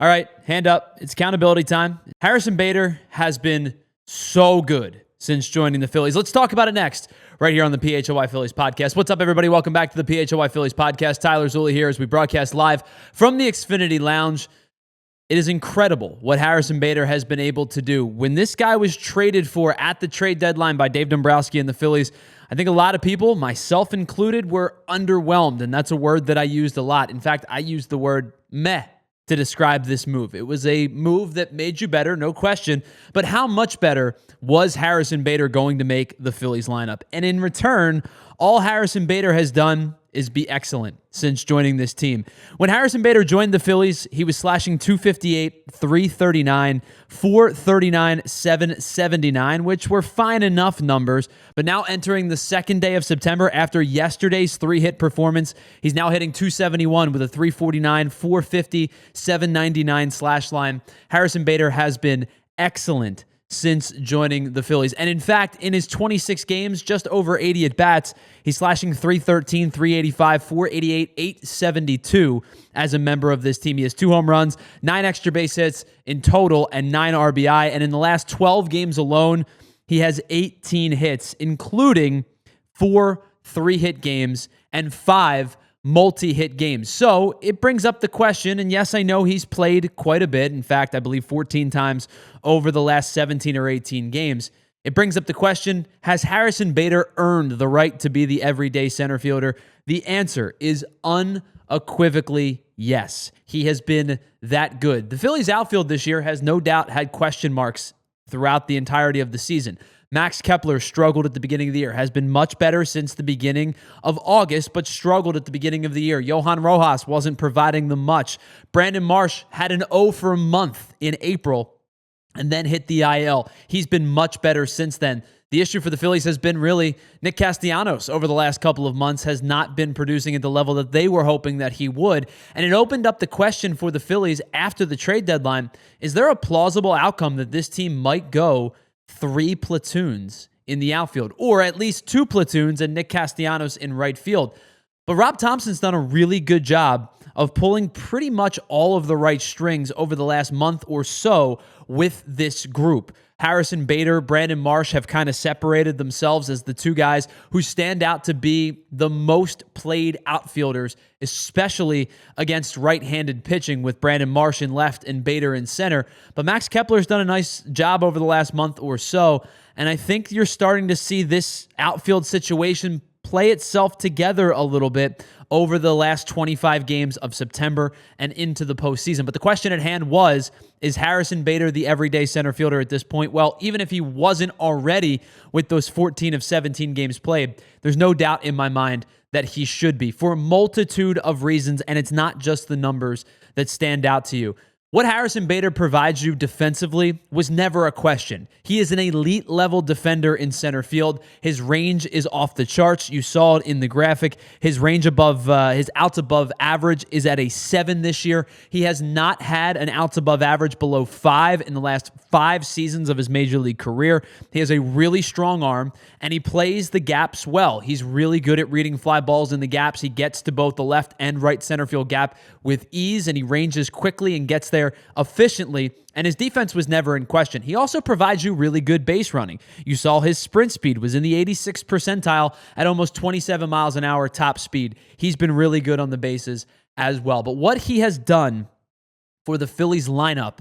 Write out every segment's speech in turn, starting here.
All right, hand up. It's accountability time. Harrison Bader has been so good since joining the Phillies. Let's talk about it next, right here on the PHLY Phillies podcast. What's up, everybody? Welcome back to the PHLY Phillies podcast. Tyler Zulli here as we broadcast live from the Xfinity Lounge. It is incredible what Harrison Bader has been able to do. When this guy was traded for at the trade deadline by Dave Dombrowski and the Phillies, I think a lot of people, myself included, were underwhelmed, and that's a word that I used a lot. In fact, I used the word meh to describe this move. It was a move that made you better, no question, but how much better was Harrison Bader going to make the Phillies lineup? And in return, all Harrison Bader has done is be excellent since joining this team. When Harrison Bader joined the Phillies, he was slashing .258, .339, .439, .779, which were fine enough numbers. But now entering the second day of September after yesterday's three-hit performance, he's now hitting .271 with a .349, .450, .799 slash line. Harrison Bader has been excellent since joining the Phillies. And in fact, in his 26 games, just over 80 at-bats, he's slashing .313, .385, .488, .872 as a member of this team. He has 2 home runs, 9 extra base hits in total, and 9 RBI. And in the last 12 games alone, he has 18 hits, including 4 3-hit games and 5 multi-hit games. So it brings up the question, and yes, I know he's played quite a bit. In fact, I believe 14 times over the last 17 or 18 games. It brings up the question, has Harrison Bader earned the right to be the everyday center fielder? The answer is unequivocally yes. He has been that good. The Phillies outfield this year has no doubt had question marks throughout the entirety of the season. Max Kepler struggled at the beginning of the year, has been much better since the beginning of August, but struggled at the beginning of the year. Johan Rojas wasn't providing them much. Brandon Marsh had an O for a month in April and then hit the IL. He's been much better since then. The issue for the Phillies has been really Nick Castellanos over the last couple of months has not been producing at the level that they were hoping that he would. And it opened up the question for the Phillies after the trade deadline, is there a plausible outcome that this team might go 3 platoons in the outfield, or at least 2 platoons and Nick Castellanos in right field? But Rob Thompson's done a really good job of pulling pretty much all of the right strings over the last month or so with this group. Harrison Bader, Brandon Marsh have kind of separated themselves as the 2 guys who stand out to be the most played outfielders, especially against right-handed pitching with Brandon Marsh in left and Bader in center. But Max Kepler's done a nice job over the last month or so, and I think you're starting to see this outfield situation play itself together a little bit over the last 25 games of September and into the postseason. But the question at hand was, is Harrison Bader the everyday center fielder at this point? Well, even if he wasn't already with those 14 of 17 games played, there's no doubt in my mind that he should be for a multitude of reasons, and it's not just the numbers that stand out to you. What Harrison Bader provides you defensively was never a question. He is an elite-level defender in center field. His range is off the charts. You saw it in the graphic. His range above, his outs above average is at a 7 this year. He has not had an outs above average below 5 in the last 5 seasons of his major league career. He has a really strong arm, and he plays the gaps well. He's really good at reading fly balls in the gaps. He gets to both the left and right center field gap with ease, and he ranges quickly and gets there efficiently, and his defense was never in question. He also provides you really good base running. You saw his sprint speed was in the 86th percentile at almost 27 miles an hour top speed. He's been really good on the bases as well. But what he has done for the Phillies lineup,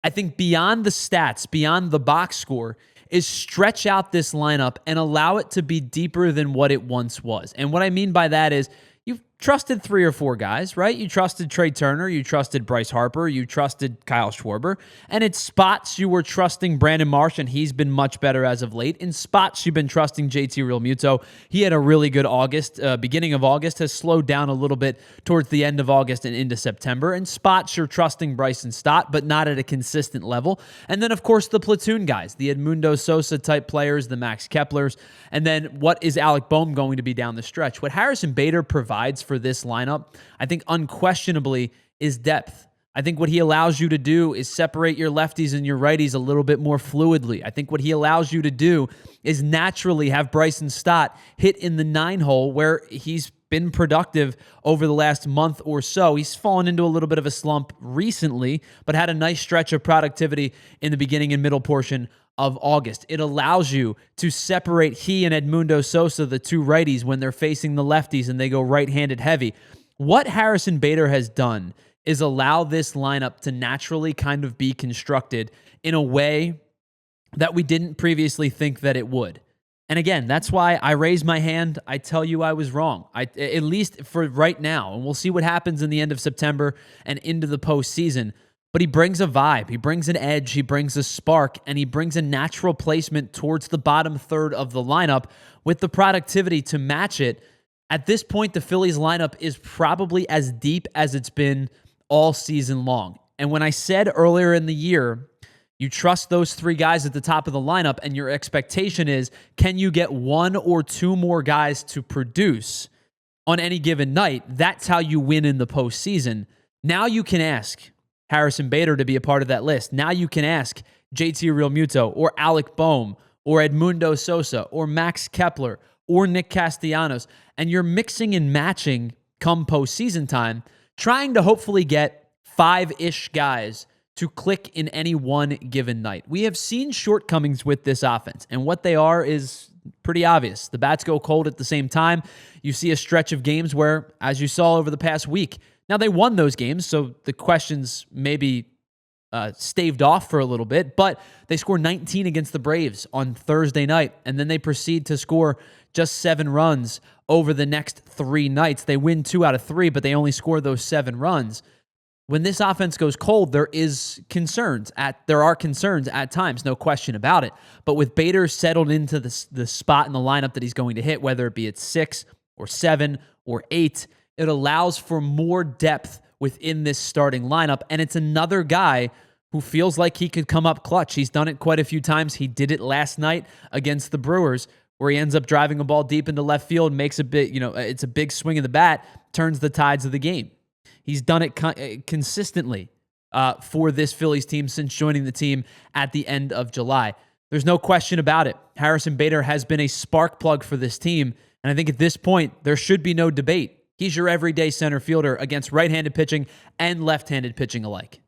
I think beyond the stats, beyond the box score, is stretch out this lineup and allow it to be deeper than what it once was. And what I mean by that is, you've trusted 3 or 4 guys, right? You trusted Trey Turner, you trusted Bryce Harper, you trusted Kyle Schwarber, and in spots you were trusting Brandon Marsh, and he's been much better as of late. In spots you've been trusting JT Realmuto. He had a really good August, beginning of August, has slowed down a little bit towards the end of August and into September. In spots you're trusting Bryson Stott, but not at a consistent level. And then of course the platoon guys, the Edmundo Sosa type players, the Max Keplers, and then what is Alec Boehm going to be down the stretch? What Harrison Bader provides for this lineup, I think unquestionably, is depth. I think what he allows you to do is separate your lefties and your righties a little bit more fluidly. I think what he allows you to do is naturally have Bryson Stott hit in the 9 hole where he's been productive over the last month or so. He's fallen into a little bit of a slump recently, but had a nice stretch of productivity in the beginning and middle portion of August. It allows you to separate he and Edmundo Sosa, the two righties, when they're facing the lefties and they go right-handed heavy. What Harrison Bader has done is allow this lineup to naturally kind of be constructed in a way that we didn't previously think that it would. And again, that's why I raise my hand. I tell you I was wrong, at least for right now. And we'll see what happens in the end of September and into the postseason. But he brings a vibe. He brings an edge. He brings a spark. And he brings a natural placement towards the bottom third of the lineup with the productivity to match it. At this point, the Phillies lineup is probably as deep as it's been all season long. And when I said earlier in the year, you trust those three guys at the top of the lineup, and your expectation is, can you get one or two more guys to produce on any given night? That's how you win in the postseason. Now you can ask Harrison Bader to be a part of that list. Now you can ask JT Realmuto or Alec Boehm or Edmundo Sosa or Max Kepler or Nick Castellanos, and you're mixing and matching come postseason time, trying to hopefully get 5-ish guys to click in any one given night. We have seen shortcomings with this offense, and what they are is pretty obvious. The bats go cold at the same time. You see a stretch of games where, as you saw over the past week, now they won those games, so the questions maybe staved off for a little bit, but they score 19 against the Braves on Thursday night, and then they proceed to score just 7 runs over the next 3 nights. They win 2 out of 3, but they only score those 7 runs. When this offense goes cold, there are concerns at times, no question about it. But with Bader settled into the spot in the lineup that he's going to hit, whether it be at 6 or 7 or 8, it allows for more depth within this starting lineup. And it's another guy who feels like he could come up clutch. He's done it quite a few times. He did it last night against the Brewers, where he ends up driving a ball deep into left field, makes a bit, it's a big swing of the bat, turns the tides of the game. He's done it consistently for this Phillies team since joining the team at the end of July. There's no question about it. Harrison Bader has been a spark plug for this team, and I think at this point, there should be no debate. He's your everyday center fielder against right-handed pitching and left-handed pitching alike.